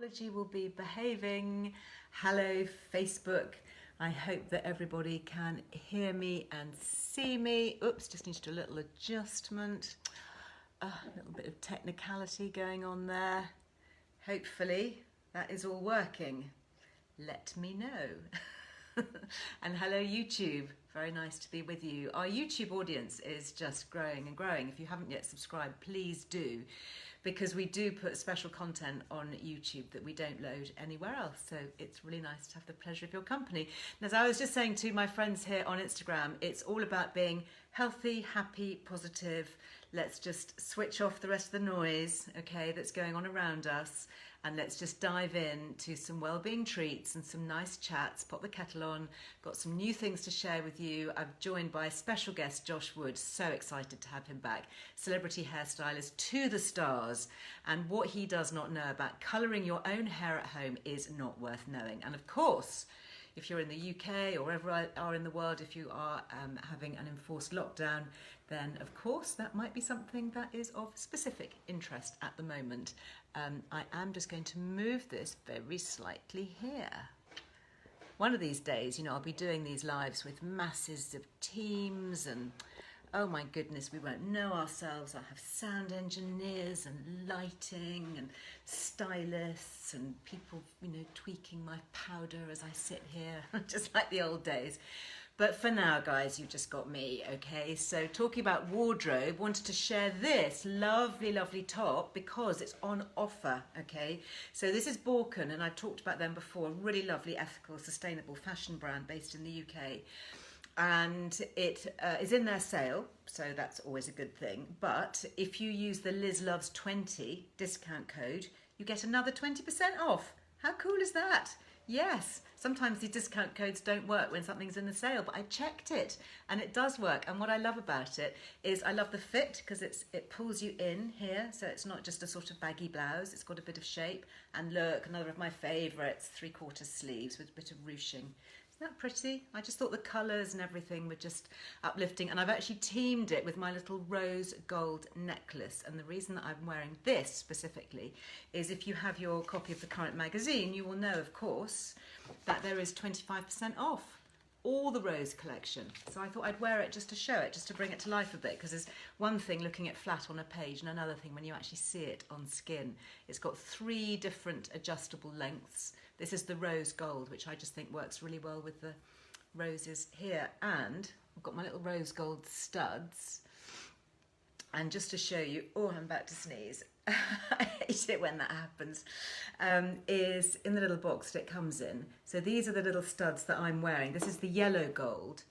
technology will be behaving. Hello, Facebook. I hope that everybody can hear me and see me. Oops, just need to do a little adjustment. A little bit of technicality going on there. Hopefully that is all working. Let me know. And hello, YouTube. Very nice to be with you. Our YouTube audience is just growing and growing. If you haven't yet subscribed, please do, because we do put special content on YouTube that we don't load anywhere else. So it's really nice to have the pleasure of your company. And as I was just saying to my friends here on Instagram, it's all about being healthy, happy, positive. Let's just switch off the rest of the noise, okay, that's going on around us. And let's just dive in to some wellbeing treats and some nice chats. Pop the kettle on. Got some new things to share with you. I'm joined by special guest Josh Wood. So excited to have him back. Celebrity hairstylist to the stars. And what he does not know about colouring your own hair at home is not worth knowing. And of course, if you're in the UK or wherever you are in the world, if you are having an enforced lockdown, then of course that might be something that is of specific interest at the moment. I am just going to move this very slightly here. One of these days, you know, I'll be doing these lives with masses of teams and oh my goodness, we won't know ourselves. I'll have sound engineers and lighting and stylists and people, you know, tweaking my powder as I sit here, just like the old days. But for now, guys, you've just got me, okay? So talking about wardrobe, wanted to share this lovely, lovely top because it's on offer, okay? So this is Borken, and I've talked about them before, a really lovely, ethical, sustainable fashion brand based in the UK. And it is in their sale, so that's always a good thing. But if you use the Liz Loves 20 discount code, you get another 20% off. How cool is that? Yes, sometimes these discount codes don't work when something's in the sale, but I checked it and it does work. And what I love about it is I love the fit because it pulls you in here, so it's not just a sort of baggy blouse, it's got a bit of shape. And look, another of my favourites, 3/4 sleeves with a bit of ruching. Isn't that pretty? I just thought the colours and everything were just uplifting, and I've actually teamed it with my little rose gold necklace. And the reason that I'm wearing this specifically is if you have your copy of the current magazine, you will know, of course, that there is 25% off all the rose collection. So I thought I'd wear it just to show it, just to bring it to life a bit, because there's one thing looking at flat on a page and another thing when you actually see it on skin. It's got 3 different adjustable lengths. This is the rose gold, which I just think works really well with the roses here. And I've got my little rose gold studs. And just to show you, oh, I'm about to sneeze. I hate it when that happens. Is in the little box that it comes in. So these are the little studs that I'm wearing. This is the yellow gold.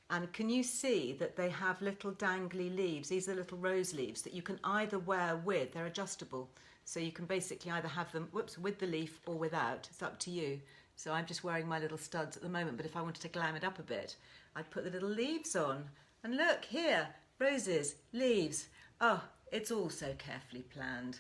And can you see that they have little dangly leaves? These are little rose leaves that you can either wear with, they're adjustable. So you can basically either have them, with the leaf or without. It's up to you. So I'm just wearing my little studs at the moment, but if I wanted to glam it up a bit, I'd put the little leaves on. And look, here, roses, leaves. Oh, it's all so carefully planned.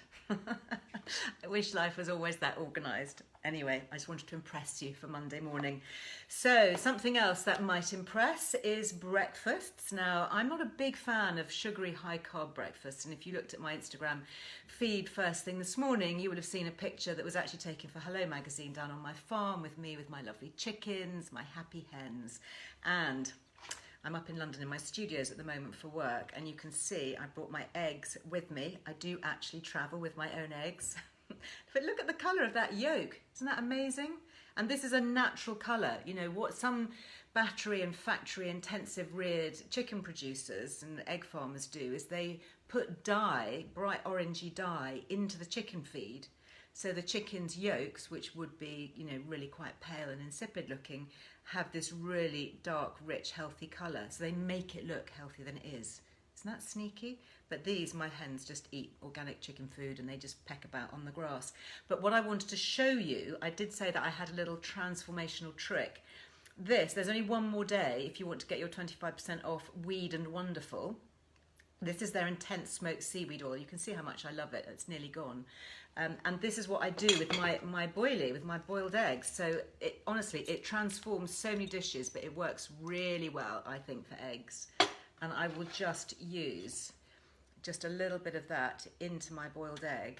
I wish life was always that organised. Anyway, I just wanted to impress you for Monday morning. So something else that might impress is breakfasts. Now, I'm not a big fan of sugary high-carb breakfasts, and if you looked at my Instagram feed first thing this morning, you would have seen a picture that was actually taken for Hello magazine down on my farm with me with my lovely chickens, my happy hens, and I'm up in London in my studios at the moment for work, and you can see I brought my eggs with me. I do actually travel with my own eggs. But look at the colour of that yolk. Isn't that amazing? And this is a natural colour. You know, what some battery and factory intensive reared chicken producers and egg farmers do is they put dye, bright orangey dye, into the chicken feed. So the chicken's yolks, which would be, you know, really quite pale and insipid looking, have this really dark, rich, healthy colour. So they make it look healthier than it is. Isn't that sneaky? But these, my hens just eat organic chicken food and they just peck about on the grass. But what I wanted to show you, I did say that I had a little transformational trick. There's only one more day if you want to get your 25% off Weed and Wonderful. This is their intense smoked seaweed oil. You can see how much I love it. It's nearly gone. And this is what I do with my boilie, with my boiled eggs. So honestly, it transforms so many dishes, but it works really well, I think, for eggs. And I will just use just a little bit of that into my boiled egg.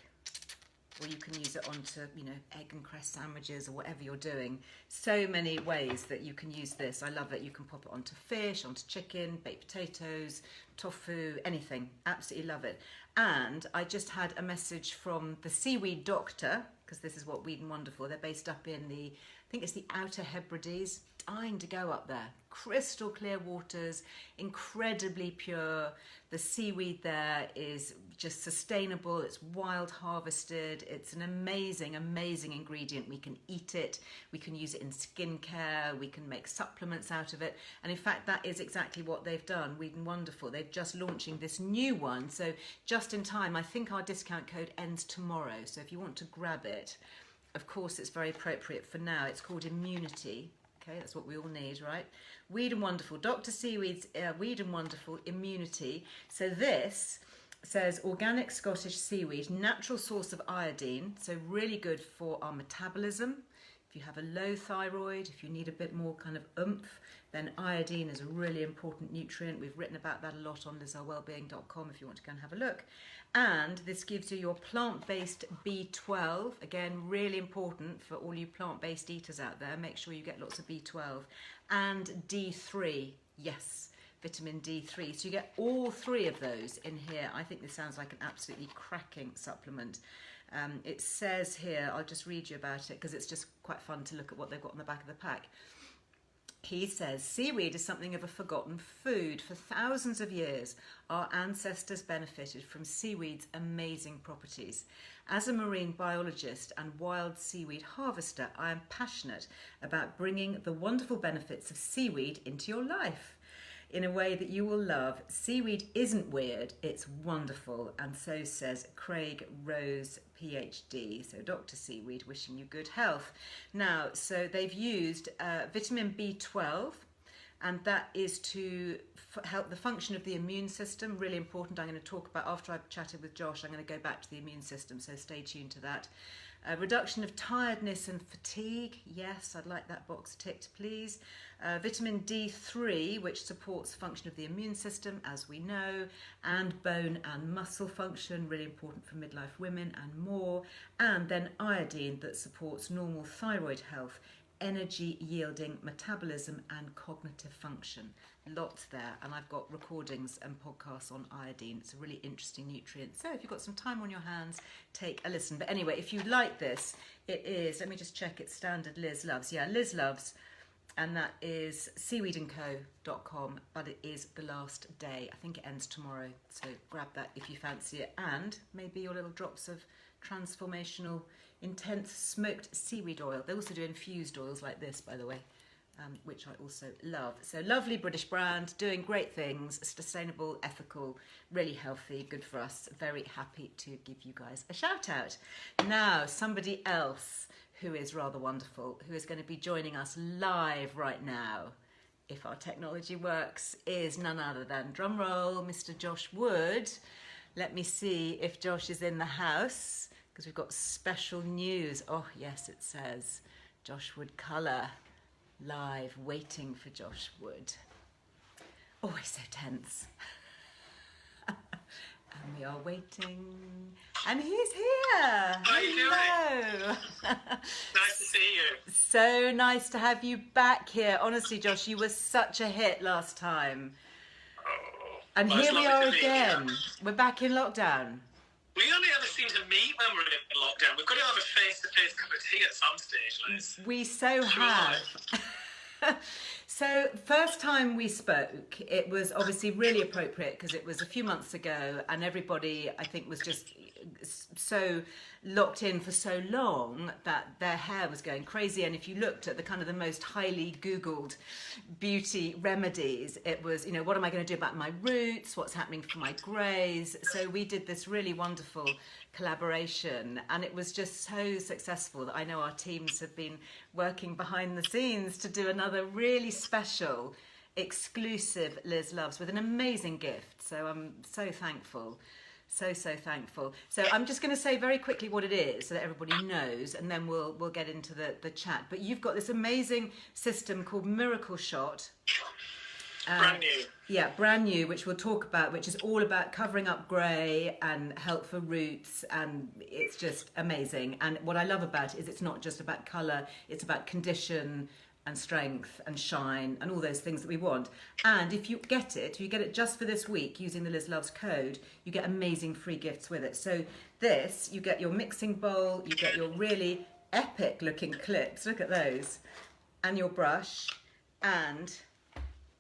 or you can use it onto, you know, egg and cress sandwiches or whatever you're doing. So many ways that you can use this. I love it. You can pop it onto fish, onto chicken, baked potatoes, tofu, anything. Absolutely love it. And I just had a message from the Seaweed doctor, because this is what Weed and Wonderful. They're based up in the, I think it's the Outer Hebrides. Dying to go up there. Crystal clear waters, incredibly pure. The seaweed there is just sustainable. It's wild harvested. It's an amazing, amazing ingredient. We can eat it. We can use it in skincare. We can make supplements out of it. And in fact, that is exactly what they've done. Weed and Wonderful. They're just launching this new one. So just in time, I think our discount code ends tomorrow. So if you want to grab it, of course, it's very appropriate for now. It's called Immunity. Okay, that's what we all need, right? Weed and Wonderful, Dr. Seaweed's Weed and Wonderful Immunity. So this says organic Scottish seaweed, natural source of iodine, so really good for our metabolism. If you have a low thyroid, if you need a bit more kind of oomph, then iodine is a really important nutrient. We've written about that a lot on Earlewellbeing.com if you want to go and have a look. And this gives you your plant-based B12. Again, really important for all you plant-based eaters out there. Make sure you get lots of B12. And D3, yes, vitamin D3. So you get all three of those in here. I think this sounds like an absolutely cracking supplement. It says here, I'll just read you about it because it's just quite fun to look at what they've got on the back of the pack. He says, seaweed is something of a forgotten food. For thousands of years, our ancestors benefited from seaweed's amazing properties. As a marine biologist and wild seaweed harvester, I am passionate about bringing the wonderful benefits of seaweed into your life in a way that you will love. Seaweed isn't weird, it's wonderful. And so says Craig Rose, PhD. So Dr. Seaweed, wishing you good health. Now, so they've used vitamin B12, and that is to help the function of the immune system. Really important. I'm going to talk about, after I've chatted with Josh, I'm going to go back to the immune system, so stay tuned to that. Reduction of tiredness and fatigue. Yes, I'd like that box ticked, please. Vitamin D3, which supports the function of the immune system, as we know, and bone and muscle function, really important for midlife women, and more. And then iodine, that supports normal thyroid health, energy yielding metabolism, and cognitive function. Lots there, and I've got recordings and podcasts on iodine. It's a really interesting nutrient. So if you've got some time on your hands, take a listen. But anyway, if you like this, it is, let me just check, it's standard Liz Loves. Yeah, Liz Loves, and that is seaweedandco.com, but it is the last day. I think it ends tomorrow, so grab that if you fancy it. And maybe your little drops of transformational, intense smoked seaweed oil. They also do infused oils like this, by the way, which I also love. So lovely British brand, doing great things, sustainable, ethical, really healthy, good for us. Very happy to give you guys a shout out. Now, somebody else who is rather wonderful, who is going to be joining us live right now, if our technology works, is none other than, drumroll, Mr. Josh Wood. Let me see if Josh is in the house, because we've got special news. Oh, yes, it says Josh Wood Colour. Live, waiting for Josh Wood. Always so tense. And we are waiting. And he's here. How are you doing? Nice to see you. So nice to have you back here. Honestly, Josh, you were such a hit last time. Oh, and well, here we are again. Here. We're back in lockdown. We only ever seem to meet when we're in lockdown. We've got to have a face-to-face cup of tea at some stage, Liz. We so have. So first time we spoke, it was obviously really appropriate because it was a few months ago, and everybody, I think, was just so locked in for so long that their hair was going crazy. And if you looked at the kind of the most highly Googled beauty remedies, it was, you know, what am I going to do about my roots? What's happening for my greys? So we did this really wonderful collaboration, and it was just so successful that I know our teams have been working behind the scenes to do another really special, exclusive Liz Loves with an amazing gift. So I'm so thankful. So thankful. So I'm just going to say very quickly what it is so that everybody knows, and then we'll get into the chat. But you've got this amazing system called Miracle Shot, Brand new. Yeah, brand new, which we'll talk about, which is all about covering up grey and help for roots, and it's just amazing. And what I love about it is it's not just about colour, it's about condition and strength and shine and all those things that we want. And if you get it just for this week using the Liz Loves code, you get amazing free gifts with it. So this, you get your mixing bowl, you get your really epic looking clips, look at those, and your brush, and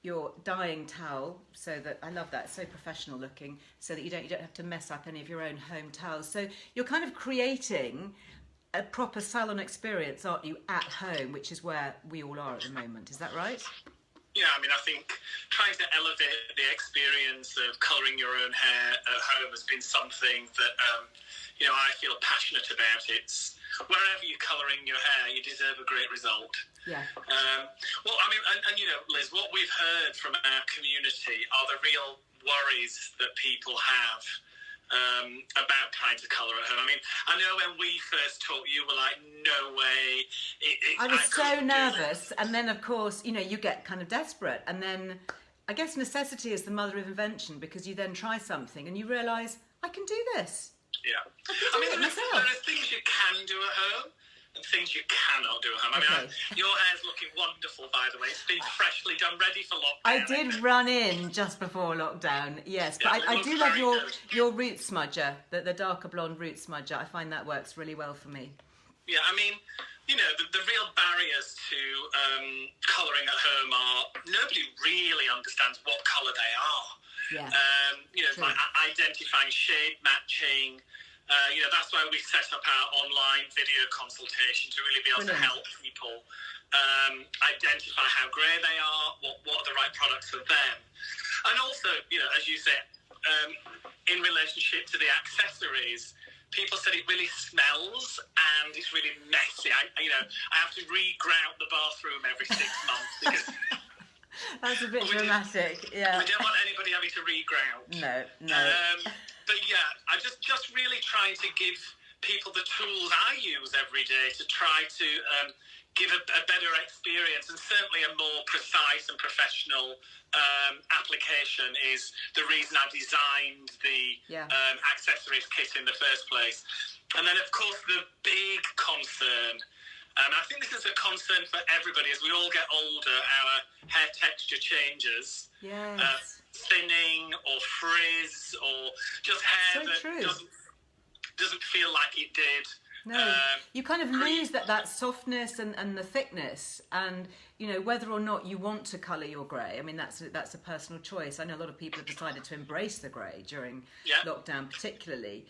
your dyeing towel, so that I love that, so professional looking, so that you don't have to mess up any of your own home towels. So you're kind of creating a proper salon experience, aren't you, at home, which is where we all are at the moment. Is that right? Yeah, I mean, I think trying to elevate the experience of colouring your own hair at home has been something that, I feel passionate about. It's wherever you're colouring your hair, you deserve a great result. Yeah. Well, I mean, and Liz, what we've heard from our community are the real worries that people have about trying to colour at home. I mean, I know when we first talked, you were like, no way. I was so nervous. And then, of course, you get kind of desperate. And then I guess necessity is the mother of invention, because you then try something and you realise, I can do this. Yeah. I mean, there are things you can do at home and things you cannot do at home. I mean, your hair's looking wonderful, by the way. It's been freshly done, ready for lockdown. I did run in just before lockdown, yes. But I do love your root smudger, the darker blonde root smudger. I find that works really well for me. Yeah, I mean, the real barriers to colouring at home are nobody really understands what colour they are. Yeah. It's like identifying shade matching. That's why we set up our online video consultation to really be able to help people identify how grey they are, what are the right products for them. And also, as you said, in relationship to the accessories, people said it really smells and it's really messy. I have to re-grout the bathroom every 6 months because... That's a bit dramatic, yeah. We don't want anybody having to re-grout. No. But yeah, I'm just really trying to give people the tools I use every day to try to give a better experience, and certainly a more precise and professional application is the reason I designed the accessories kit in the first place. And then, of course, the big concern, and I think this is a concern for everybody, as we all get older, our hair texture changes. Yes. Thinning or frizz or just hair doesn't feel like it did. No, you kind of lose that softness and the thickness, and whether or not you want to colour your grey. I mean, that's a personal choice. I know a lot of people have decided to embrace the grey during lockdown, particularly.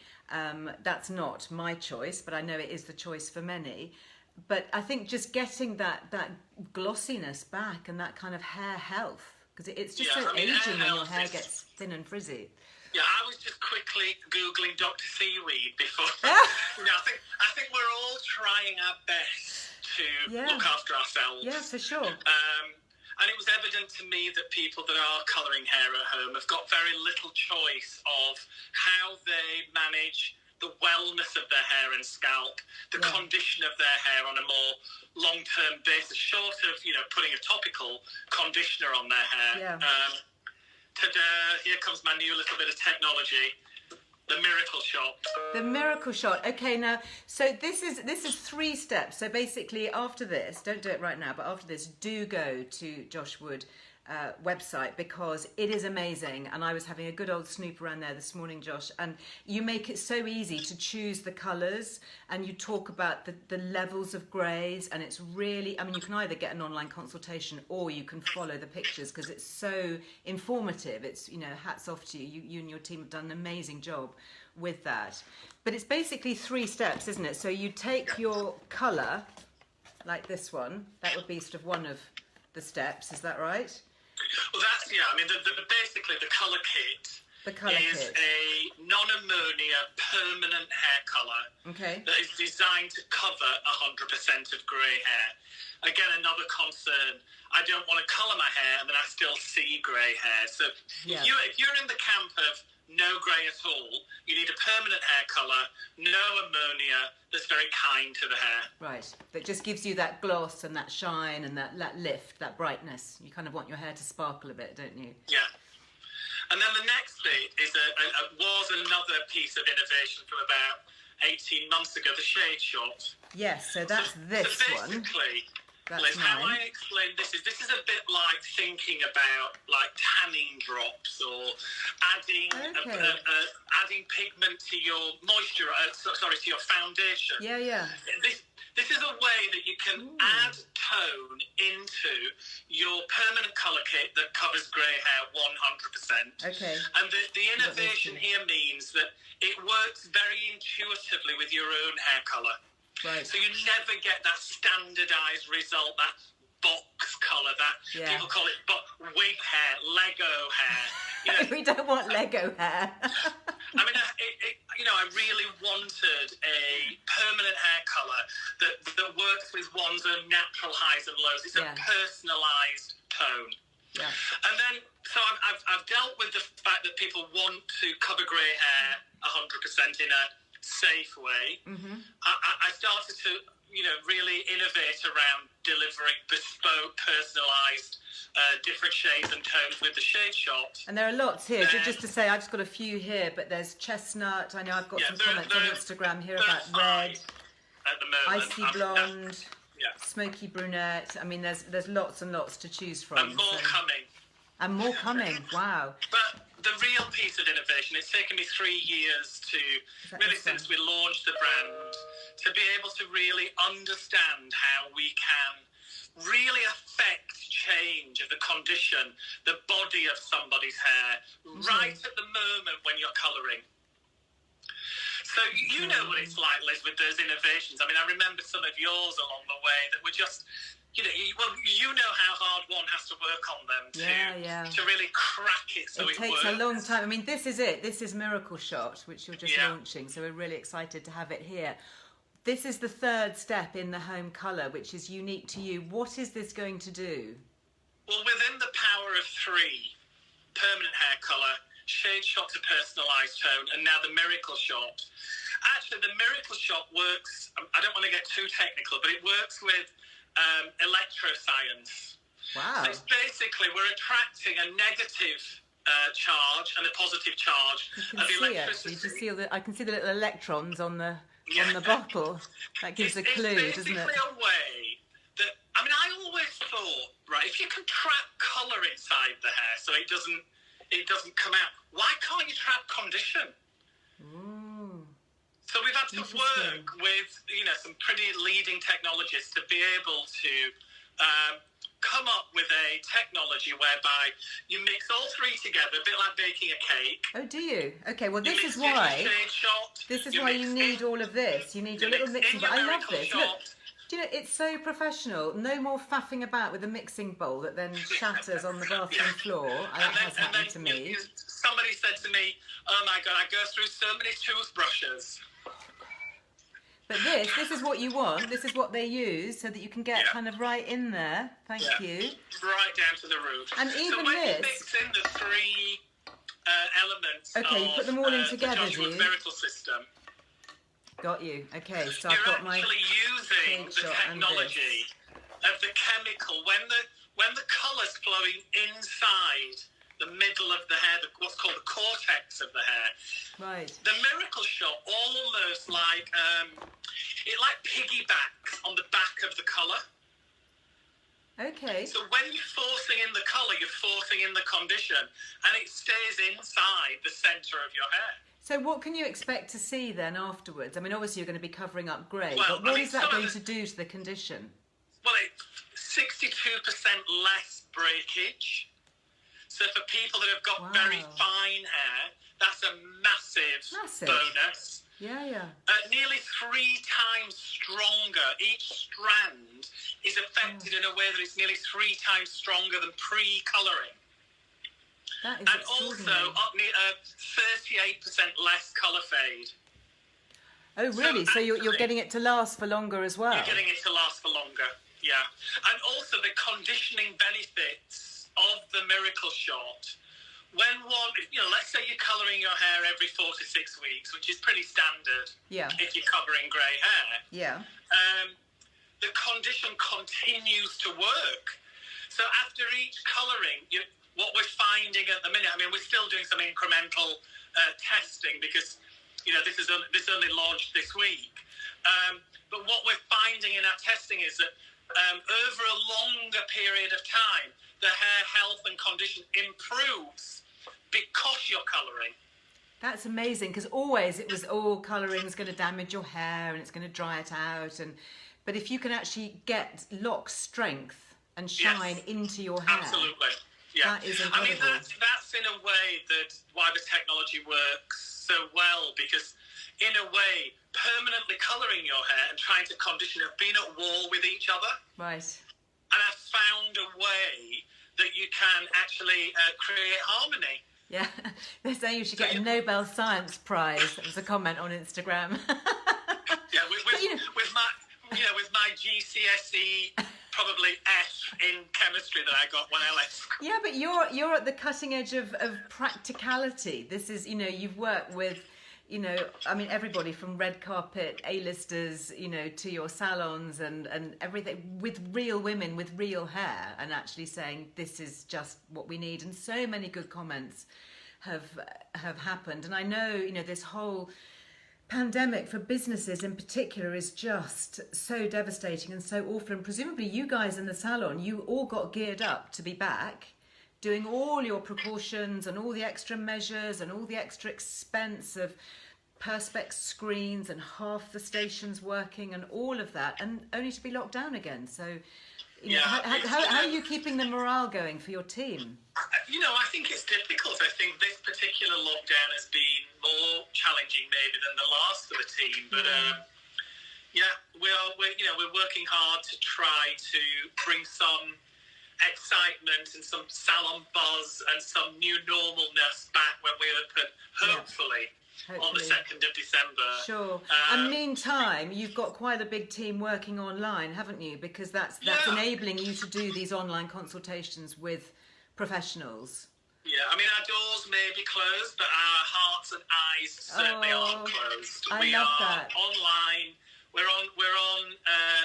That's not my choice, but I know it is the choice for many. But I think just getting that glossiness back and that kind of hair health, because it's just aging when your hair gets thin and frizzy. Yeah, I was just quickly Googling Dr. Seaweed before. I think we're all trying our best to look after ourselves. Yeah, for sure. And it was evident to me that people that are colouring hair at home have got very little choice of how they manage the wellness of their hair and scalp, the condition of their hair on a more long-term basis, short of, putting a topical conditioner on their hair. Yeah. Ta-da, here comes my new little bit of technology, the miracle shot. The miracle shot. Okay, now, so this is 3 steps. So basically, after this, don't do it right now, but after this, do go to Josh Wood website, because it is amazing. And I was having a good old snoop around there this morning, Josh, and you make it so easy to choose the colours, and you talk about the levels of greys, and it's really, I mean, you can either get an online consultation or you can follow the pictures, because it's so informative. It's, hats off to you. You and your team have done an amazing job with that. But it's basically 3 steps, isn't it? So you take your colour, like this one, that would be sort of one of the steps, is that right? Well, basically the colour kit is a non-ammonia permanent hair colour that is designed to cover 100% of grey hair. Again, another concern. I don't want to colour my hair and then I still see grey hair. So if you're in the camp of no grey at all. You need a permanent hair colour, no ammonia, that's very kind to the hair. Right, that just gives you that gloss and that shine and that lift, that brightness. You kind of want your hair to sparkle a bit, don't you? Yeah. And then the next bit is was another piece of innovation from about 18 months ago, the shade shot. Yes, so that's this one. Basically, That's Liz, how mine. I explain this is a bit like thinking about like tanning drops or adding adding pigment to your moisture. Sorry, to your foundation. Yeah. This is a way that you can add tone into your permanent colour kit that covers grey hair 100%. Okay. And the innovation here means that it works very intuitively with your own hair colour. Right. So you never get that standardised result, that box colour, that people call it wig hair, Lego hair. You know, We don't want Lego hair. I mean, I really wanted a permanent hair colour that works with one's own natural highs and lows. It's a personalised tone. Yeah. And then, so I've dealt with the fact that people want to cover grey hair 100% in a safe way. Mm-hmm. I started to, really innovate around delivering bespoke, personalised, different shades and tones with the shade shot. And there are lots here. Just to say, I've just got a few here, but there's chestnut. I know I've got some comments on Instagram here about red, at the moment. icy blonde, smoky brunette. I mean, there's lots and lots to choose from. And more coming. And more coming. Wow. But the real piece of innovation, it's taken me 3 years to, really since we launched the brand, to be able to really understand how we can really affect change of the condition, the body of somebody's hair, right at the moment when you're colouring. So you know what it's like, Liz, with those innovations. I mean, I remember some of yours along the way that were just, you know how hard one has to work on them to really crack it so it takes works. a long time. I mean, this is it. This is Miracle Shot, which you're just launching. So we're really excited to have it here. This is the third step in the home colour, which is unique to you. What is this going to do? Well, within the power of 3, permanent hair colour, shade shot to personalised tone, and now the Miracle Shot. Actually, the Miracle Shot works, I don't want to get too technical, but it works with electroscience. Wow. So it's basically, we're attracting a negative charge and a positive charge of electricity. I can see the little electrons on the bottle. That gives a clue, doesn't it? It's basically a way that, I mean, I always thought, right, if you can trap colour inside the hair so it doesn't come out, why can't you trap condition? So we've had to work with, some pretty leading technologists to be able to come up with a technology whereby you mix all 3 together, a bit like baking a cake. Oh, do you? Okay, well, this is why you need all of this. You need your little mixing bowl. I love this. Look, do you know, it's so professional. No more faffing about with a mixing bowl that then shatters on the bathroom floor. That has happened to me. Somebody said to me, oh my God, I go through so many toothbrushes. But this is what you want. This is what they use so that you can get kind of right in there. Thank you. Right down to the root. And even so when this. you mix in the 3 elements you put them all in together, do you? Miracle System. Got you. Okay, so You're I've got my actually using the technology of the chemical when the colour's flowing inside the middle of the hair, what's called the cortex of the hair. Right. The Miracle Shot almost like it piggybacks on the back of the colour. Okay. So when you're forcing in the colour, you're forcing in the condition, and it stays inside the centre of your hair. So what can you expect to see then afterwards? I mean, obviously you're going to be covering up grey, Well, but what is that going to do to the condition? Well, it's 62% less breakage. So for people that have got very fine hair, that's a massive bonus. Yeah. Nearly 3 times stronger. Each strand is affected in a way that it's nearly 3 times stronger than pre-colouring. That is and also 38% less colour fade. Oh, really? So you're getting it to last for longer as well? You're getting it to last for longer, yeah. And also the conditioning benefits of the Miracle Shot when one, let's say you're colouring your hair every 4 to 6 weeks, which is pretty standard. Yeah. If you're covering grey hair. Yeah. The condition continues to work. So after each colouring, what we're finding at the minute, I mean, we're still doing some incremental testing because, this only launched this week. But what we're finding in our testing is that over a longer period of time, the hair health and condition improves because you're colouring. That's amazing, because always it was, colouring is going to damage your hair and it's going to dry it out. But if you can actually get lock strength and shine into your hair. Absolutely. Yeah. That is incredible. I mean, that's in a way why the technology works so well, because in a way, permanently colouring your hair and trying to condition have been at war with each other. Right. And I've found a way that you can actually create harmony. Yeah, they're saying you should get a Nobel Science Prize. That was a comment on Instagram. Yeah, with my GCSE probably F in chemistry that I got when I left school. Yeah, but you're at the cutting edge of practicality. This is, you've worked with, everybody from red carpet A-listers, to your salons and everything, with real women with real hair, and actually saying this is just what we need. And so many good comments have happened. And I know, this whole pandemic for businesses in particular is just so devastating and so awful. And presumably you guys in the salon, you all got geared up to be back, doing all your precautions and all the extra measures and all the extra expense of perspex screens and half the stations working and all of that, and only to be locked down again. So, how are you keeping the morale going for your team? I think it's difficult. I think this particular lockdown has been more challenging maybe than the last for the team. But we're working hard to try to bring some excitement and some salon buzz and some new normalness back when we open, hopefully. On the 2nd of December. Sure. And meantime, you've got quite a big team working online, haven't you? Because that's enabling you to do these online consultations with professionals. Yeah, I mean, our doors may be closed, but our hearts and eyes certainly aren't closed. We love are that. online. We're on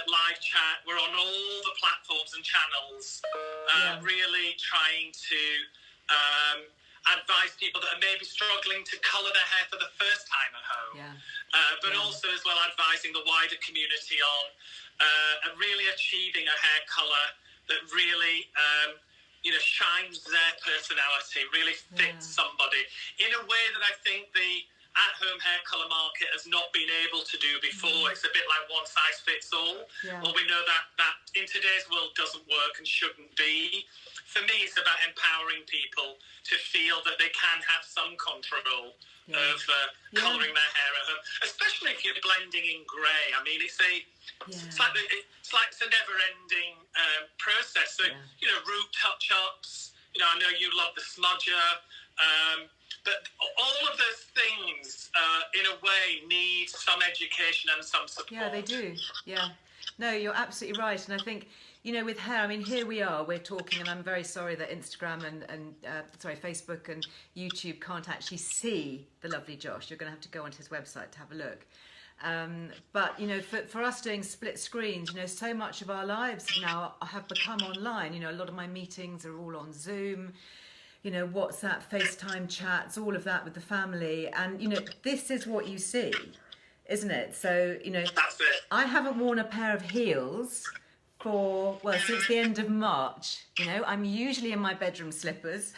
live chat. We're on all the platforms and channels. Really trying to advise people that are maybe struggling to colour their hair for the first time at home. But also as well advising the wider community on really achieving a hair colour that really shines their personality, really fits somebody in a way that I think the at-home hair colour market has not been able to do before. It's a bit like one size fits all. Well, we know that in today's world doesn't work and shouldn't be. For me, it's about empowering people to feel that they can have some control of colouring their hair at home, especially if you're blending in grey. I mean, it's like it's a never-ending process. So root touch-ups. I know you love the smudger, but all of those things, in a way, need some education and some support. Yeah, they do. Yeah. No, you're absolutely right. And I think, with hair, I mean, here we are, we're talking, and I'm very sorry that Instagram and Facebook and YouTube can't actually see the lovely Josh. You're going to have to go onto his website to have a look. But, for us doing split screens, so much of our lives now have become online. A lot of my meetings are all on Zoom, WhatsApp, FaceTime chats, all of that with the family. And, this is what you see, isn't it? So, That's it. I haven't worn a pair of heels since the end of March. I'm usually in my bedroom slippers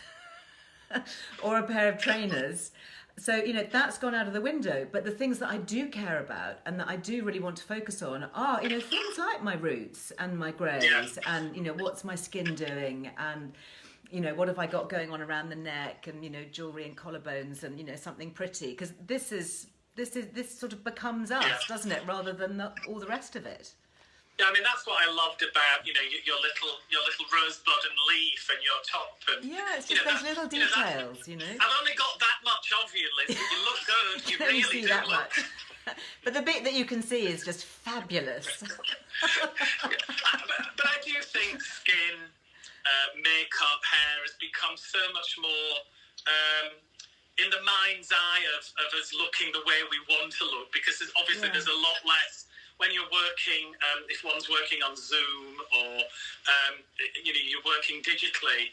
or a pair of trainers. So, that's gone out of the window. But the things that I do care about and that I do really want to focus on are, things like my roots and my greys and, what's my skin doing and, what have I got going on around the neck and, jewellery and collarbones and, something pretty. Because this sort of becomes us, doesn't it, rather than all the rest of it. Yeah, I mean, that's what I loved about, your little rosebud and leaf and your top. And, it's just those little details, I've only got that much of you, Liz, but you look good. You really see do that look. much. But the bit that you can see is just fabulous. But I do think skin, makeup, hair has become so much more us looking the way we want to look, because obviously there's a lot less when you're working, if one's working on Zoom or, you're working digitally.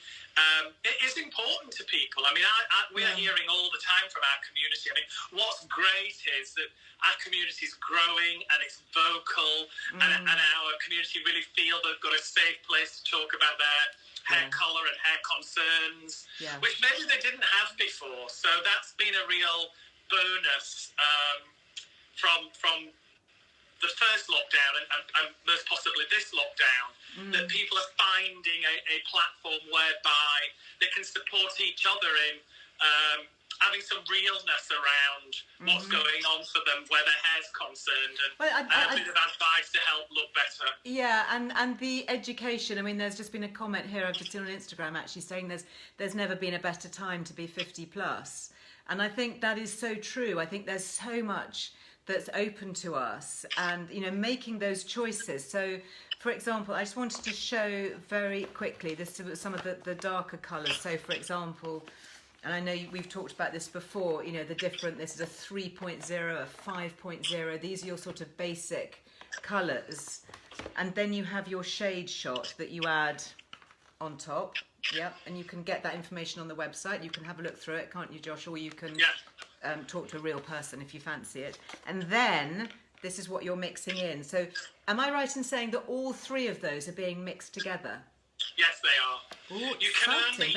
It is important to people. I mean, we are hearing all the time from our community. I mean, what's great is that our community is growing and it's vocal, and our community really feel they've got a safe place to talk about their hair colour and hair concerns, which maybe they didn't have before. So that's been a real bonus from the first lockdown and most possibly this lockdown, that people are finding a platform whereby they can support each other in having some realness around what's going on for them where their hair's concerned, and a bit of advice to help look better. Yeah, and the education. I mean, there's just been a comment here I've just seen on Instagram actually saying there's never been a better time to be 50 plus, and I think that is so true. I think there's so much that's open to us, and making those choices. So for example, I just wanted to show very quickly this some of the darker colors. So for example, and I know we've talked about this before, the different, this is a 3.0, a 5.0, these are your sort of basic colors, and then you have your shade shot that you add on top. And you can get that information on the website. You can have a look through it, can't you, Josh? Or you can talk to a real person if you fancy it. And then this is what you're mixing in. So am I right in saying that all three of those are being mixed together? Yes, they are. Ooh, you can only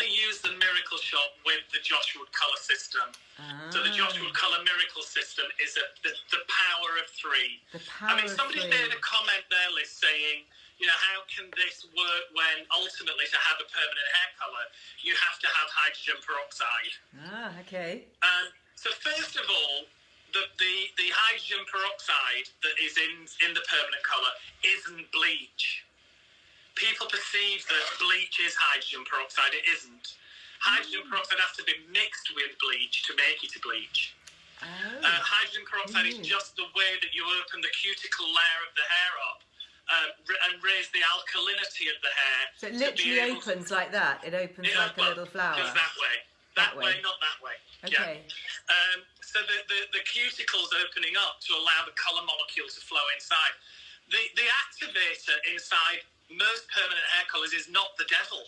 use the Miracle Shot with the Joshwood colour system. So the Joshwood colour Miracle system is the power of three. Somebody made a comment there, Liz, saying, how can this work when ultimately to have a permanent hair colour, you have to have hydrogen peroxide? Okay. So first of all, the hydrogen peroxide that is in the permanent colour isn't bleach. People perceive that bleach is hydrogen peroxide. It isn't. Hydrogen peroxide has to be mixed with bleach to make it a bleach. Hydrogen peroxide is just the way that you open the cuticle layer of the hair up and raise the alkalinity of the hair. So it literally opens like that? It opens like a little flower? Just that way. That way, not that way. Okay. Yeah. So the cuticle's opening up to allow the colour molecule to flow inside. The activator inside most permanent hair colours is not the devil.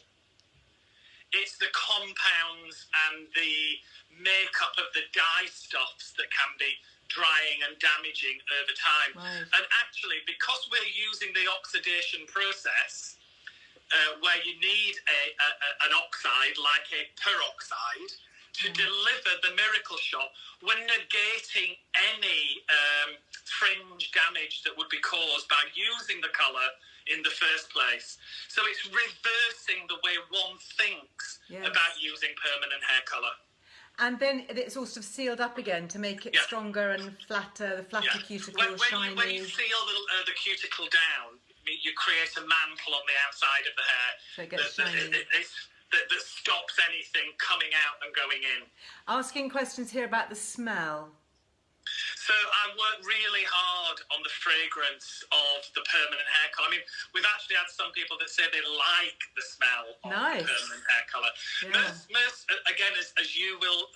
It's the compounds and the makeup of the dye stuffs that can be drying and damaging over time. Right. And actually, because we're using the oxidation process, where you need an oxide like a peroxide to deliver the Miracle Shot, we're negating any fringe damage that would be caused by using the colour in the first place. So it's reversing the way one thinks about using permanent hair colour. And then it's sort of sealed up again to make it stronger and flatter, the flatter cuticle, shiny. When you seal the cuticle down, you create a mantle on the outside of the hair so it gets shiny. That stops anything coming out and going in. Asking questions here about the smell. So I worked really hard on the fragrance of the permanent hair colour. I mean, we've actually had some people that say they like the smell of the permanent hair colour. Yeah. Most, again, as you will,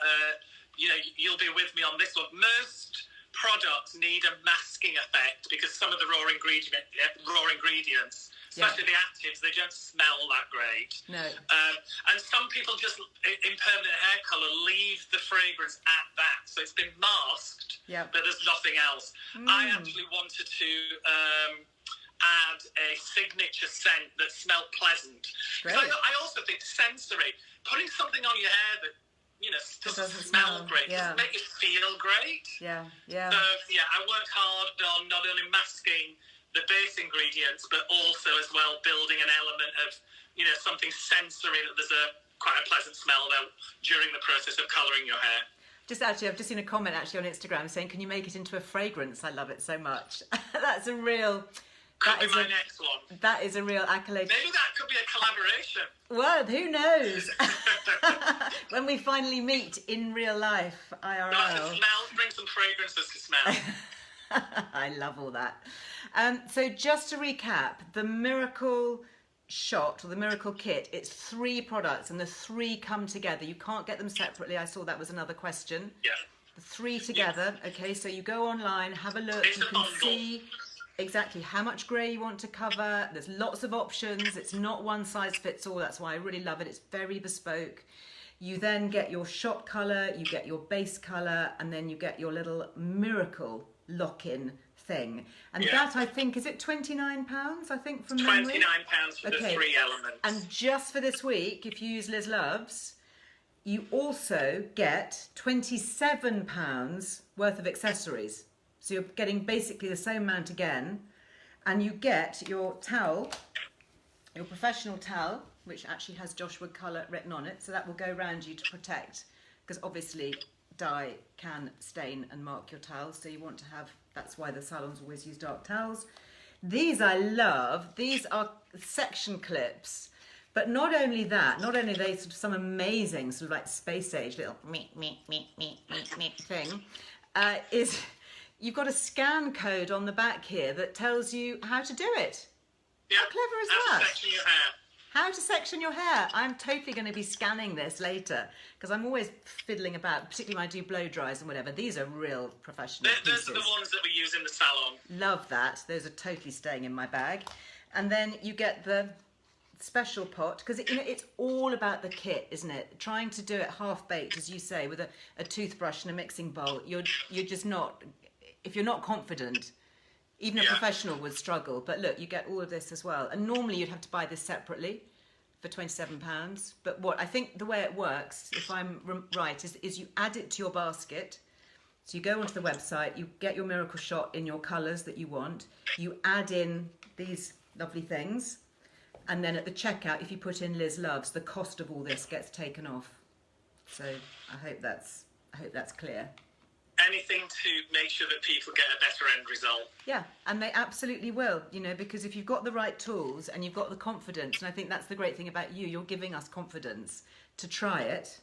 you'll be with me on this one. Most products need a masking effect because some of the raw ingredients, especially the actives, they don't smell that great. No. And some people just, in permanent hair colour, leave the fragrance at that. So it's been masked, but there's nothing else. I actually wanted to add a signature scent that smelled pleasant. I also think sensory, putting something on your hair that doesn't smell great, doesn't make it feel great. So I worked hard on not only masking the base ingredients, but also as well building an element of, something sensory, that there's quite a pleasant smell there during the process of colouring your hair. I've just seen a comment actually on Instagram saying, can you make it into a fragrance? I love it so much. That's a real... Could be my next one. That is a real accolade. Maybe that could be a collaboration. Well, who knows? When we finally meet in real life, IRL. Bring some fragrances to smell. I love all that. So just to recap, the Miracle shot or the miracle kit, it's 3 products and the 3 come together. You can't get them separately. I saw that was another question. Yeah. The 3 together. Okay, so you go online, have a look. It's you a can bundle. see exactly how much grey you want to cover. There's lots of options. It's not one size fits all. That's why I really love it. It's very bespoke. You then get your shot colour, you get your base colour, and then you get your little miracle lock-in thing. And that, I think, is it £29, I think, from memory? £29 for the 3 elements. And just for this week, if you use Liz Loves, you also get £27 worth of accessories. So you're getting basically the same amount again. And you get your towel, your professional towel, which actually has Joshua colour written on it. So that will go around you to protect, because obviously dye can stain and mark your towels. So you want to have, that's why the salons always use dark towels. These I love. These are section clips. But not only that, not only are they sort of some amazing sort of like space age little thing, is you've got a scan code on the back here that tells you how to do it. Yeah. How clever is How that? to section your hair. How to section your hair. I'm totally going to be scanning this later because I'm always fiddling about, particularly when I do blow dries and whatever. These are real professional pieces. Those are the ones that we use in the salon. Love that. Those are totally staying in my bag. And then you get the special pot, because it's all about the kit, isn't it? Trying to do it half-baked, as you say, with a toothbrush and a mixing bowl, you're just not, if you're not confident, even a professional would struggle. But look, you get all of this as well. And normally you'd have to buy this separately for £27. But what I think the way it works, if I'm right, is you add it to your basket. So you go onto the website, you get your miracle shot in your colours that you want. You add in these lovely things. And then at the checkout, if you put in Liz Loves, the cost of all this gets taken off. So I hope that's clear. Anything to make sure that people get a better end result. Yeah, and they absolutely will, because if you've got the right tools and you've got the confidence, and I think that's the great thing about you, you're giving us confidence to try it.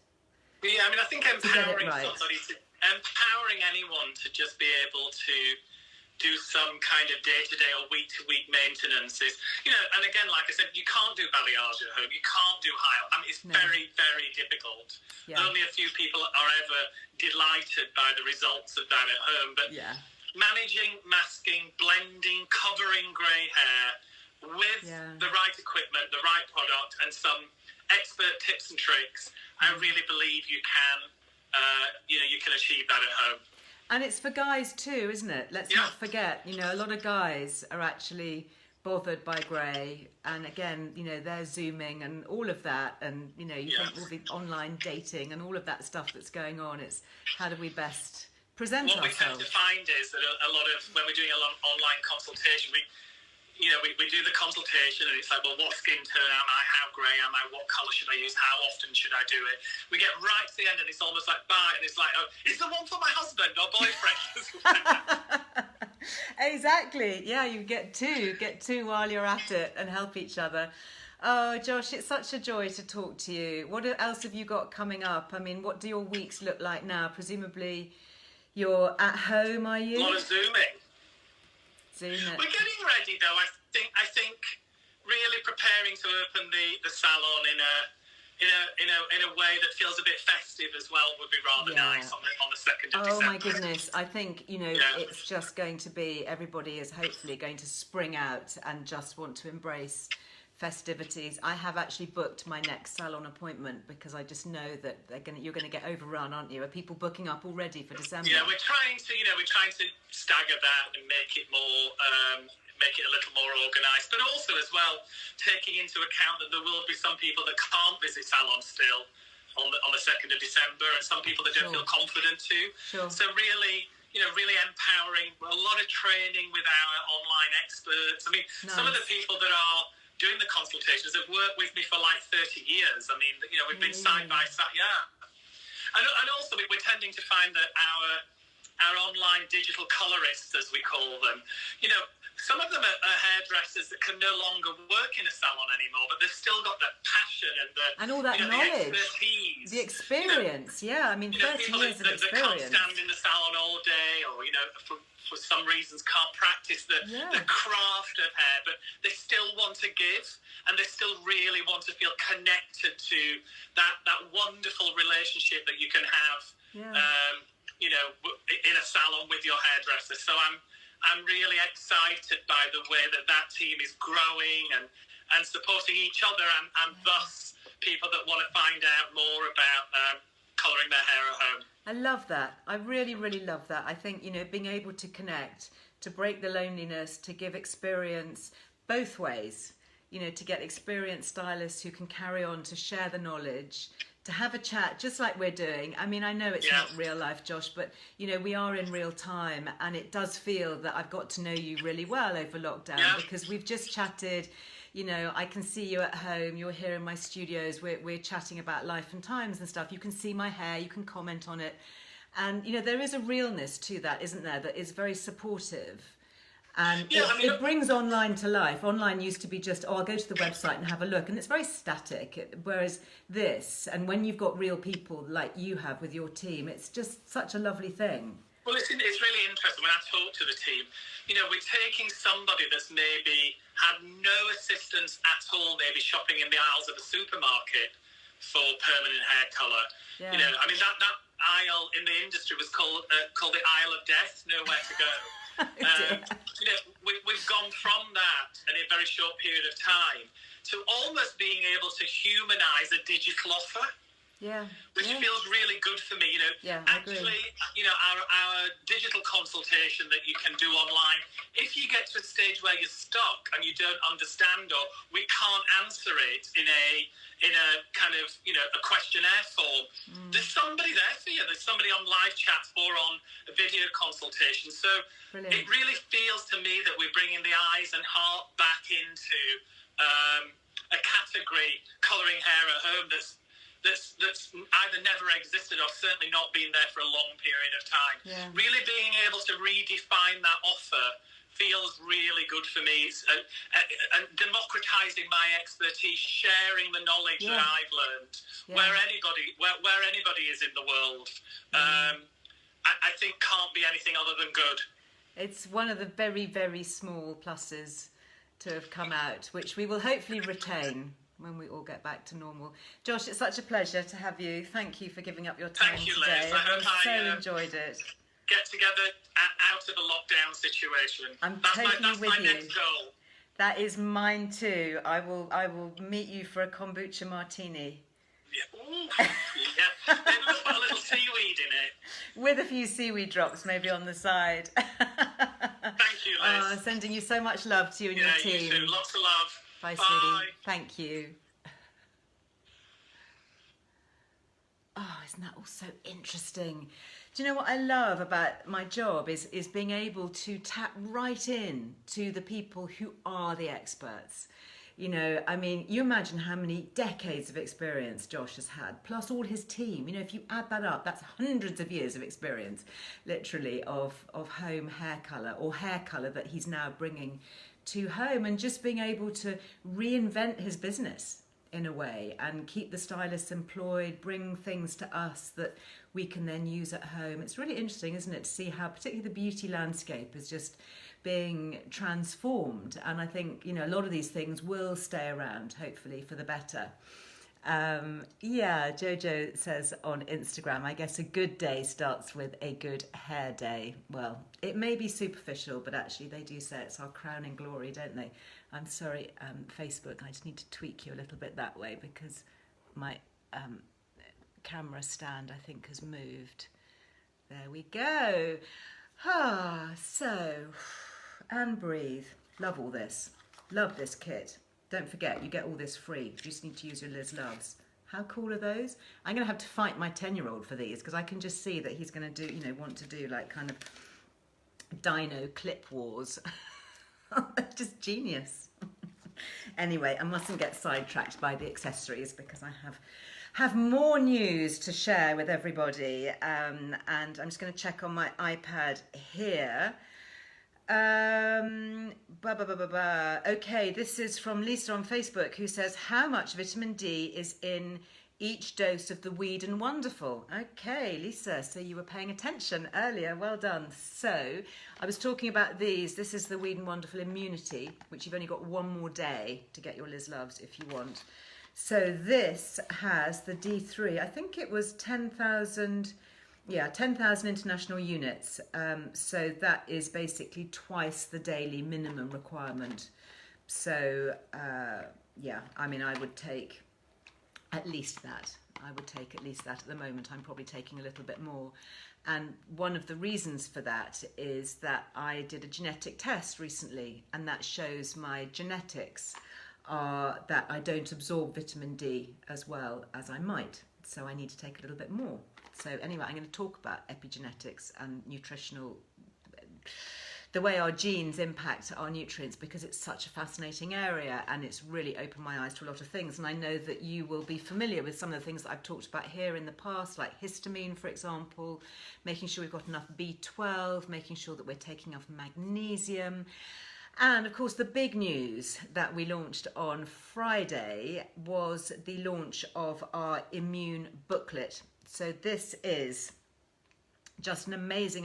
Yeah, I mean, I think empowering right. empowering anyone to just be able to do some kind of day-to-day or week-to-week maintenance is, and again, like I said, you can't do balayage at home, you can't do it's very, very difficult. Yeah. Only a few people are ever delighted by the results of that at home, but managing, masking, blending, covering grey hair with the right equipment, the right product, and some expert tips and tricks, I really believe you can, you can achieve that at home. And it's for guys too, isn't it? Let's not forget, a lot of guys are actually bothered by grey, and again, they're zooming and all of that, and you think all the online dating and all of that stuff that's going on. It's how do we best present ourselves? What we tend to find is that a lot of, when we're doing a lot of online consultation, we do the consultation and it's like, well, what skin tone am I? How grey am I? What colour should I use? How often should I do it? We get right to the end and it's almost like, bye, and it's like, oh, it's the one for my husband or boyfriend. Exactly. Yeah, you get two while you're at it and help each other. Oh, Josh, it's such a joy to talk to you. What else have you got coming up? I mean, what do your weeks look like now? Presumably you're at home, are you? A lot of zooming. Zoom it. We're getting ready though. I think really preparing to open the salon in a way that feels a bit festive as well would be rather nice on the 2nd of December. Oh my goodness, I think it's just going to be, everybody is hopefully going to spring out and just want to embrace festivities. I have actually booked my next salon appointment because I just know that you're going to get overrun, aren't you? Are people booking up already for December? Yeah, we're trying to stagger that and make it a little more organised, but also as well taking into account that there will be some people that can't visit salons still on the 2nd of December, and some people that don't feel confident to. Sure. So really empowering, a lot of training with our online experts. I mean, some of the people that are doing the consultations have worked with me for like 30 years. I mean, we've been side by side, and also we're tending to find that our online digital colorists, as we call them, some of them are hairdressers that can no longer work in a salon anymore, but they've still got that passion and all that knowledge, the expertise, the experience. I mean, 30 years of experience. That can't stand in the salon all day, or for some reasons can't practice the craft of hair, but they still want to give. and they still really want to feel connected to that wonderful relationship that you can have, you know, in a salon with your hairdresser. So I'm really excited by the way that team is growing and supporting each other, and thus people that want to find out more about colouring their hair at home. I love that. I really, really love that. I think, you know, being able to connect, to break the loneliness, to give experience both ways, you know, to get experienced stylists who can carry on to share the knowledge, to have a chat just like we're doing. I mean, I know it's not real life, Josh, but, you know, we are in real time, and it does feel that I've got to know you really well over lockdown because we've just chatted. You know, I can see you at home, you're here in my studios, we're chatting about life and times and stuff. You can see my hair, you can comment on it. And, you know, there is a realness to that, isn't there, that is very supportive. And it brings online to life. Online used to be just, I'll go to the website and have a look. And it's very static. Whereas this, and when you've got real people like you have with your team, it's just such a lovely thing. Well, it's really interesting when I talk to the team. You know, we're taking somebody that's maybe had no assistance at all, maybe shopping in the aisles of a supermarket for permanent hair colour. Yeah. You know, I mean, that aisle in the industry was called the aisle of death, nowhere to go. You know, we've gone from that in a very short period of time to almost being able to humanise a digital offer. Which feels really good for me, you know. Actually, you know, our digital consultation that you can do online, if you get to a stage where you're stuck and you don't understand, or we can't answer it in a kind of, you know, a questionnaire form, there's somebody there for you. There's somebody on live chat or on a video consultation. So it really feels to me that we're bringing the eyes and heart back into a category, colouring hair at home, that's either never existed or certainly not been there for a long period of time. Really being able to redefine that offer feels really good for me. It's democratising my expertise, sharing the knowledge that I've learned where anybody is in the world. I think can't be anything other than good. It's one of the very, very small pluses to have come out, which we will hopefully retain when we all get back to normal. Josh, it's such a pleasure to have you. Thank you for giving up your time today. Liz. I enjoyed it. Get together out of the lockdown situation. That's my next goal. That is mine too. I will meet you for a kombucha martini. Yeah. Ooh, yeah. Maybe we'll put a little seaweed in it. With a few seaweed drops maybe on the side. Thank you, Liz. Sending you so much love to you and your team. You too. Lots of love. Bye, sweetie. Thank you. Oh, isn't that all so interesting? Do you know what I love about my job is being able to tap right in to the people who are the experts. You know, I mean, you imagine how many decades of experience Josh has had, plus all his team. You know, if you add that up, that's hundreds of years of experience, literally, of home hair colour, or hair colour that he's now bringing to home, and just being able to reinvent his business in a way and keep the stylists employed, bring things to us that we can then use at home. It's really interesting, isn't it, to see how particularly the beauty landscape is just being transformed. And I think, you know, a lot of these things will stay around, hopefully, for the better. Jojo says on Instagram, I guess a good day starts with a good hair day. Well, it may be superficial, but actually they do say it's our crowning glory, don't they? I'm sorry, Facebook, I just need to tweak you a little bit that way because my camera stand, I think, has moved. There we go. So, and breathe. Love all this. Love this kit. Don't forget, you get all this free. You just need to use your Liz Loves. How cool are those? I'm going to have to fight my 10-year-old for these because I can just see that he's going to do, you know, want to do like kind of dino clip wars. Just genius. Anyway, I mustn't get sidetracked by the accessories because I have more news to share with everybody. And I'm just going to check on my iPad here. Okay, this is from Lisa on Facebook who says, how much vitamin D is in each dose of the Weed and Wonderful. Okay, Lisa, so you were paying attention earlier. Well done. So I was talking about these. This is the Weed and Wonderful Immunity, which you've only got one more day to get your Liz Loves if you want. So this has the D3. I think it was 10,000... Yeah, 10,000 international units. So that is basically twice the daily minimum requirement. So, yeah, I mean, I would take at least that. I would take at least that at the moment. I'm probably taking a little bit more. And one of the reasons for that is that I did a genetic test recently, and that shows my genetics are that I don't absorb vitamin D as well as I might. So I need to take a little bit more. So anyway, I'm going to talk about epigenetics and nutritional, the way our genes impact our nutrients, because it's such a fascinating area and it's really opened my eyes to a lot of things. And I know that you will be familiar with some of the things that I've talked about here in the past, like histamine, for example, making sure we've got enough B12, making sure that we're taking enough magnesium. And of course, the big news that we launched on Friday was the launch of our immune booklet. So this is just an amazing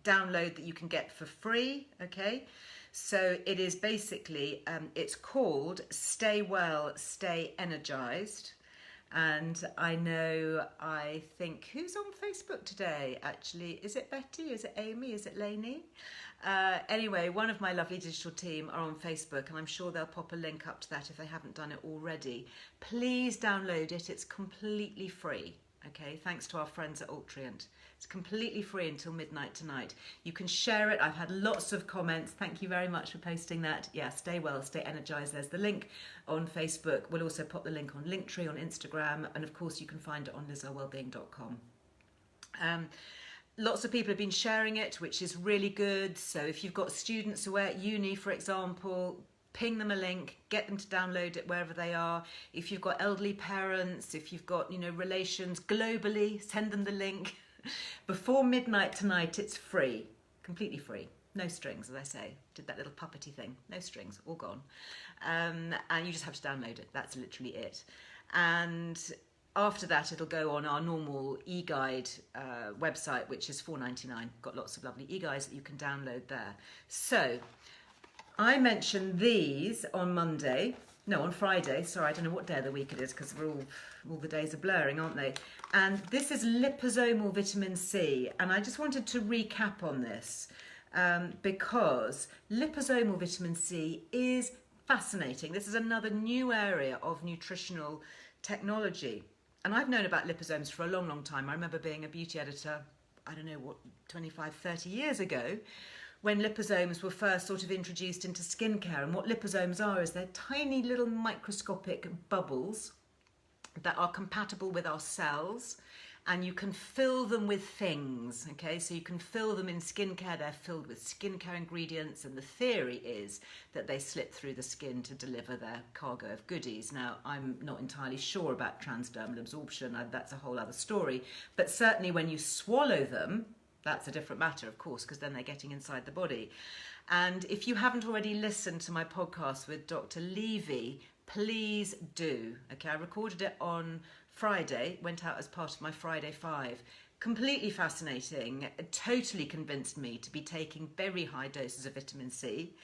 download that you can get for free, okay? So it is basically, it's called Stay Well, Stay Energized. And I think, who's on Facebook today, actually? Is it Betty? Is it Amy? Is it Lainey? Anyway, one of my lovely digital team are on Facebook, and I'm sure they'll pop a link up to that if they haven't done it already. Please download it. It's completely free. Okay, thanks to our friends at Altrient. It's completely free until midnight tonight. You can share it. I've had lots of comments. Thank you very much for posting that. Yeah, stay well, stay energized. There's the link on Facebook. We'll also pop the link on Linktree on Instagram. And of course, you can find it on lizearlewellbeing.com. Lots of people have been sharing it, which is really good. So if you've got students away at uni, for example, ping them a link, get them to download it wherever they are. If you've got elderly parents, if you've got, relations globally, send them the link. Before midnight tonight, it's free, completely free. No strings, as I say. Did that little puppety thing. No strings, all gone. And you just have to download it. That's literally it. And after that, it'll go on our normal e-guide website, which is $4.99. Got lots of lovely e-guides that you can download there. So I mentioned these on Friday. Sorry, I don't know what day of the week it is because all the days are blurring, aren't they? And this is liposomal vitamin C. And I just wanted to recap on this because liposomal vitamin C is fascinating. This is another new area of nutritional technology. And I've known about liposomes for a long, long time. I remember being a beauty editor, 25, 30 years ago, when liposomes were first sort of introduced into skincare. And what liposomes are is they're tiny little microscopic bubbles that are compatible with our cells, and you can fill them with things, okay? So you can fill them in skincare. They're filled with skincare ingredients, and the theory is that they slip through the skin to deliver their cargo of goodies. Now, I'm not entirely sure about transdermal absorption. That's a whole other story. But certainly when you swallow them, that's a different matter, of course, because then they're getting inside the body. And if you haven't already listened to my podcast with Dr. Levy, please do. Okay, I recorded it on Friday, went out as part of my Friday 5. Completely fascinating. It totally convinced me to be taking very high doses of vitamin C.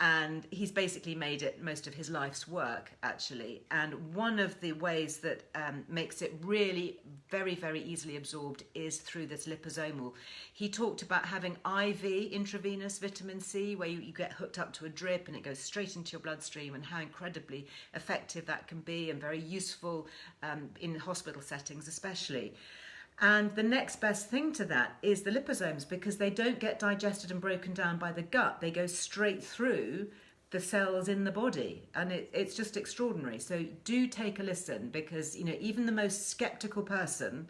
And he's basically made it most of his life's work, actually. And one of the ways that makes it really very, very easily absorbed is through this liposomal. He talked about having IV, intravenous vitamin C, where you get hooked up to a drip and it goes straight into your bloodstream, and how incredibly effective that can be and very useful in hospital settings especially. And the next best thing to that is the liposomes, because they don't get digested and broken down by the gut. They go straight through the cells in the body, and it's just extraordinary. So do take a listen, because even the most skeptical person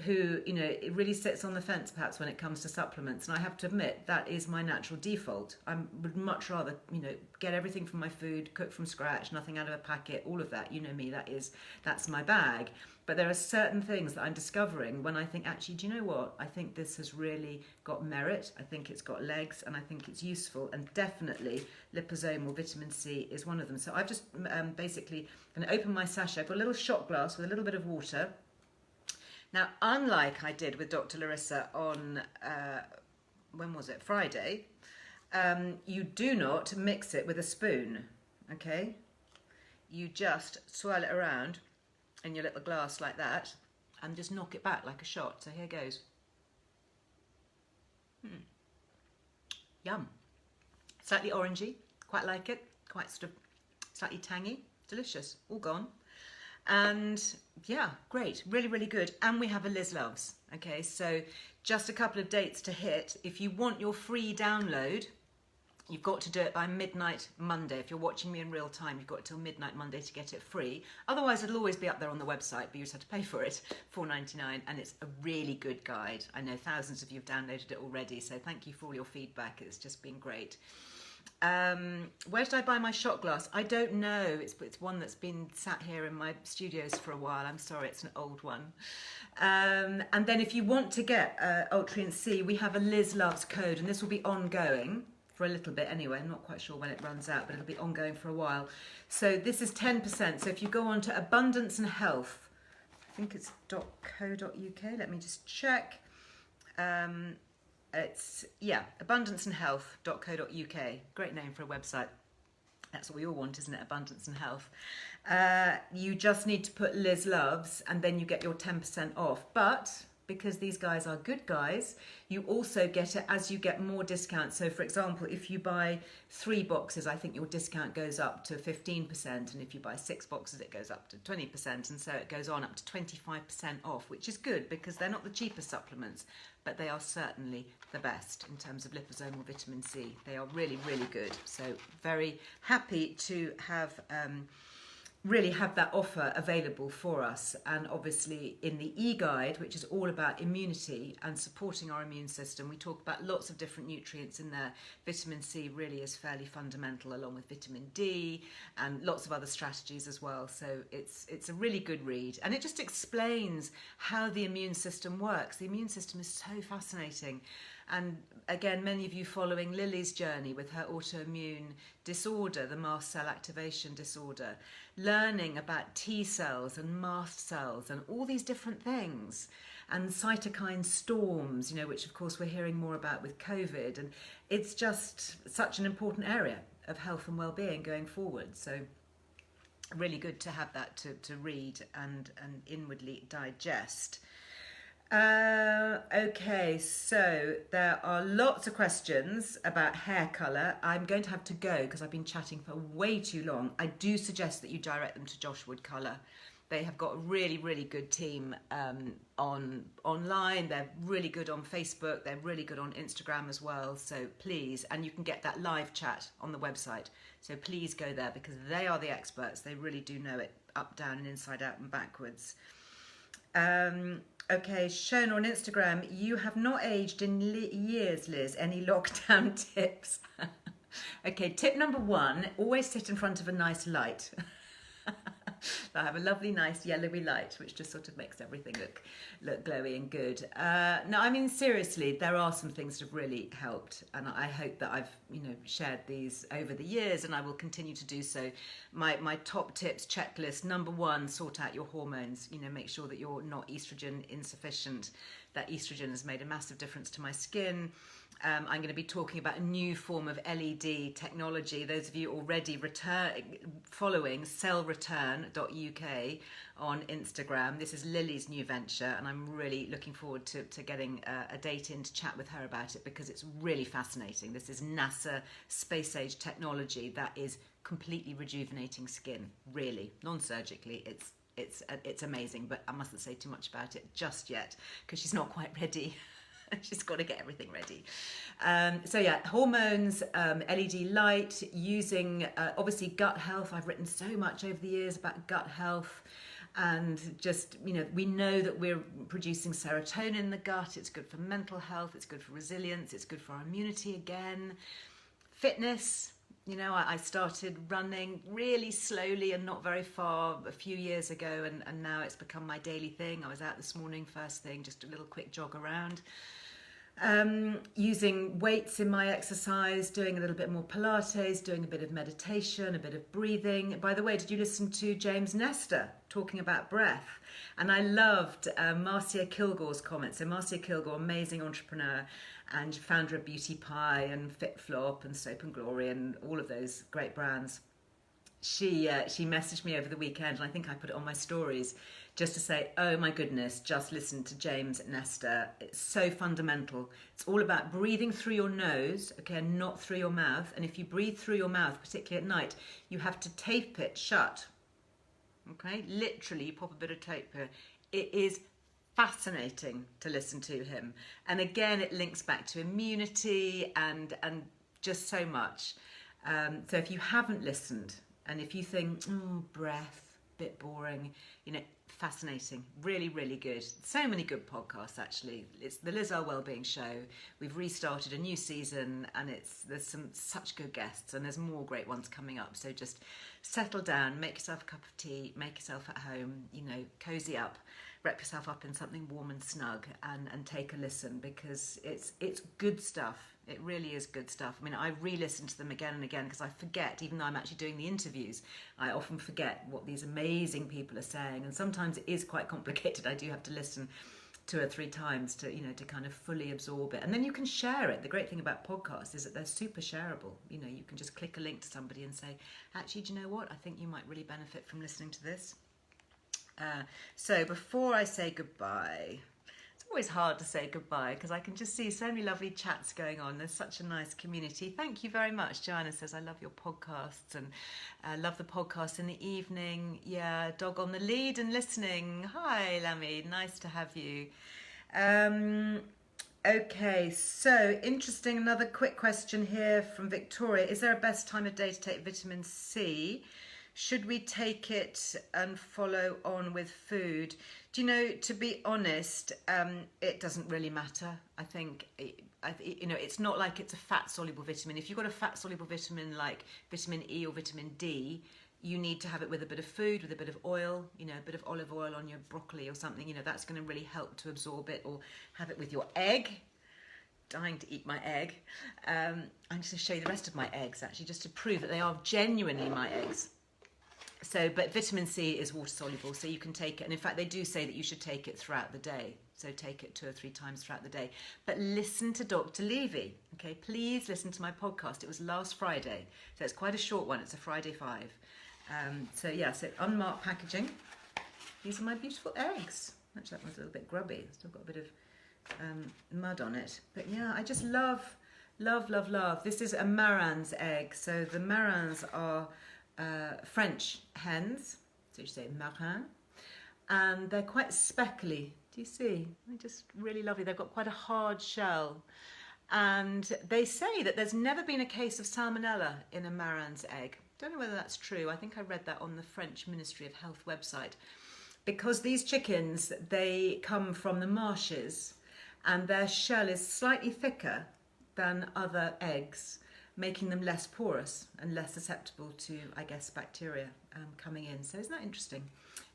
who, you know, it really sits on the fence perhaps when it comes to supplements. And I have to admit, that is my natural default. I would much rather, you know, get everything from my food, cook from scratch, nothing out of a packet, all of that. You know me, that's my bag. But there are certain things that I'm discovering when I think, actually, do you know what? I think this has really got merit. I think it's got legs, and I think it's useful. And definitely liposomal vitamin C is one of them. So I've just basically going to open my sachet. I've got a little shot glass with a little bit of water. Now, unlike I did with Dr. Larissa on, when was it? Friday, you do not mix it with a spoon, okay? You just swirl it around in your little glass like that and just knock it back like a shot. So here goes. Yum. Slightly orangey, quite like it, quite sort of slightly tangy, delicious, all gone. And yeah, great, really, really good. And we have a Liz Loves, okay? So just a couple of dates to hit. If you want your free download, you've got to do it by midnight Monday. If you're watching me in real time, you've got till midnight Monday to get it free. Otherwise, it'll always be up there on the website, but you just have to pay for it, $4.99, and it's a really good guide. I know thousands of you have downloaded it already, so thank you for all your feedback. It's just been great. Where did I buy my shot glass? I don't know. It's one that's been sat here in my studios for a while. I'm sorry, it's an old one. And then if you want to get Ultrient C, we have a Liz Loves code, and this will be ongoing for a little bit anyway. I'm not quite sure when it runs out, but it'll be ongoing for a while. So this is 10%. So if you go on to Abundance and Health, I think it's .co.uk. Let me just check. It's, yeah, abundanceandhealth.co.uk. Great name for a website. That's what we all want, isn't it? Abundance and health. You just need to put Liz Loves, and then you get your 10% off. But because these guys are good guys, you also get it as you get more discounts. So for example, if you buy 3 boxes, I think your discount goes up to 15%. And if you buy 6 boxes, it goes up to 20%. And so it goes on up to 25% off, which is good because they're not the cheapest supplements, but they are certainly the best in terms of liposomal vitamin C. They are really, really good. So very happy to have really have that offer available for us. And obviously in the e-guide, which is all about immunity and supporting our immune system, we talk about lots of different nutrients in there. Vitamin C really is fairly fundamental, along with vitamin D and lots of other strategies as well. So it's a really good read, and it just explains how the immune system works. The immune system is so fascinating. And again, many of you following Lily's journey with her autoimmune disorder, the mast cell activation disorder, learning about T cells and mast cells and all these different things, and cytokine storms, you know, which of course we're hearing more about with COVID. And it's just such an important area of health and well-being going forward. So really good to have that to read and inwardly digest. Okay, so there are lots of questions about hair colour. I'm going to have to go because I've been chatting for way too long. I do suggest that you direct them to Josh Wood Colour. They have got a really, really good team online. They're really good on Facebook. They're really good on Instagram as well. So please, and you can get that live chat on the website. So please go there because they are the experts. They really do know it up, down and inside out and backwards. Okay, shown on Instagram, you have not aged in years, Liz. Any lockdown tips? Okay, tip number 1, always sit in front of a nice light. I have a lovely, nice yellowy light, which just sort of makes everything look glowy and good. No, I mean, seriously, there are some things that have really helped, and I hope that I've, shared these over the years, and I will continue to do so. My top tips checklist: number 1, sort out your hormones. Make sure that you're not estrogen insufficient. That estrogen has made a massive difference to my skin. I'm going to be talking about a new form of LED technology. Those of you already following cellreturn.uk on Instagram, this is Lily's new venture, and I'm really looking forward to getting a date in to chat with her about it because it's really fascinating. This is NASA space-age technology that is completely rejuvenating skin, really, non-surgically. It's amazing, but I mustn't say too much about it just yet because she's not quite ready. She's got to get everything ready. So yeah, hormones, LED light, using obviously gut health. I've written so much over the years about gut health. And just, we know that we're producing serotonin in the gut. It's good for mental health. It's good for resilience. It's good for our immunity again. Fitness. I started running really slowly and not very far a few years ago, and now it's become my daily thing. I was out this morning, first thing, just a little quick jog around. Using weights in my exercise, doing a little bit more Pilates, doing a bit of meditation, a bit of breathing. By the way, did you listen to James Nestor talking about breath? And I loved Marcia Kilgore's comments. So Marcia Kilgore, amazing entrepreneur and founder of Beauty Pie and FitFlop and Soap and Glory and all of those great brands. She messaged me over the weekend, and I think I put it on my stories, just to say, oh my goodness, just listen to James Nestor. It's so fundamental. It's all about breathing through your nose, okay, and not through your mouth. And if you breathe through your mouth, particularly at night, you have to tape it shut. Okay, literally, you pop a bit of tape here. It is fascinating to listen to him. And again, it links back to immunity and just so much. So if you haven't listened, and if you think, breath, bit boring, fascinating, really, really good. So many good podcasts, actually. It's the Earle Wellbeing Show. We've restarted a new season, and there's some such good guests, and there's more great ones coming up. So just settle down, make yourself a cup of tea, make yourself at home, cozy up, wrap yourself up in something warm and snug, and take a listen, because it's good stuff. It really is good stuff. I mean, I re-listen to them again and again because I forget, even though I'm actually doing the interviews, I often forget what these amazing people are saying. And sometimes it is quite complicated. I do have to listen 2 or 3 times to kind of fully absorb it. And then you can share it. The great thing about podcasts is that they're super shareable. You can just click a link to somebody and say, actually, do you know what? I think you might really benefit from listening to this. So before I say goodbye, it's always hard to say goodbye because I can just see so many lovely chats going on. There's such a nice community. Thank you very much. Joanna says, I love your podcasts, and I love the podcast in the evening. Yeah, dog on the lead and listening. Hi, Lammy. Nice to have you. Okay, so interesting. Another quick question here from Victoria. Is there a best time of day to take vitamin C? Should we take it and follow on with food? Do you know, to be honest, it doesn't really matter. I think, it's not like it's a fat-soluble vitamin. If you've got a fat-soluble vitamin like vitamin E or vitamin D, you need to have it with a bit of food, with a bit of oil, a bit of olive oil on your broccoli or something. That's going to really help to absorb it, or have it with your egg. Dying to eat my egg. I'm just going to show you the rest of my eggs, actually, just to prove that they are genuinely my eggs. So, but vitamin C is water soluble, so you can take it. And in fact, they do say that you should take it throughout the day. So take it 2 or 3 times throughout the day. But listen to Dr. Levy, okay? Please listen to my podcast. It was last Friday. So it's quite a short one. It's a Friday 5. So unmarked packaging. These are my beautiful eggs. Actually, that one's a little bit grubby. Still got a bit of mud on it. But yeah, I just love. This is a Maran's egg. So the Marans are French hens, so you say marin, and they're quite speckly. Do you see? They're just really lovely. They've got quite a hard shell, and they say that there's never been a case of salmonella in a Maran's egg. Don't know whether that's true. I think I read that on the French Ministry of Health website, because these chickens, they come from the marshes, and their shell is slightly thicker than other eggs, making them less porous and less susceptible to, I guess, bacteria coming in. So isn't that interesting?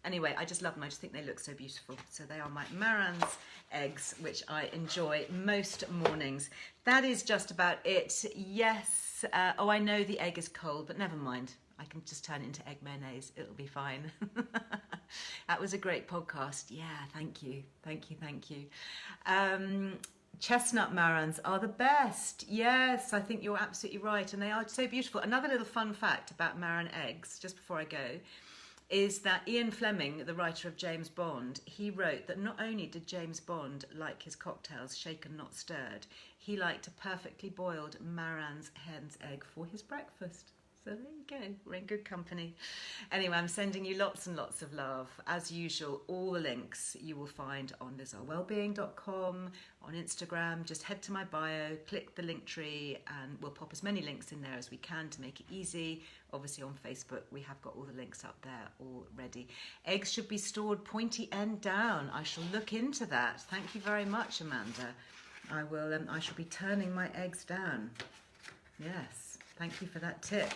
Anyway, I just love them. I just think they look so beautiful. So they are my Maran's eggs, which I enjoy most mornings. That is just about it. Yes. I know the egg is cold, but never mind. I can just turn it into egg mayonnaise. It'll be fine. That was a great podcast. Yeah, thank you. Chestnut Marans are the best. Yes, I think you're absolutely right. And they are so beautiful. Another little fun fact about Maran eggs, just before I go, is that Ian Fleming, the writer of James Bond, he wrote that not only did James Bond like his cocktails shaken, not stirred, he liked a perfectly boiled Maran's hen's egg for his breakfast. So there you go, we're in good company. Anyway, I'm sending you lots and lots of love. As usual, all the links you will find on lizearlewellbeing.com, on Instagram. Just head to my bio, click the link tree, and we'll pop as many links in there as we can to make it easy. Obviously on Facebook, we have got all the links up there already. Eggs should be stored pointy end down. I shall look into that. Thank you very much, Amanda. I will. I shall be turning my eggs down. Yes, thank you for that tip.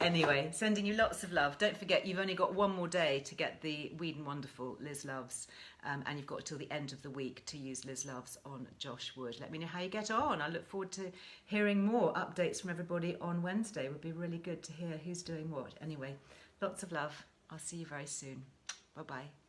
Anyway, sending you lots of love. Don't forget, you've only got one more day to get the Weed and Wonderful Liz Loves, and you've got till the end of the week to use Liz Loves on Josh Wood. Let me know how you get on. I look forward to hearing more updates from everybody on Wednesday. It would be really good to hear who's doing what. Anyway, lots of love. I'll see you very soon. Bye-bye.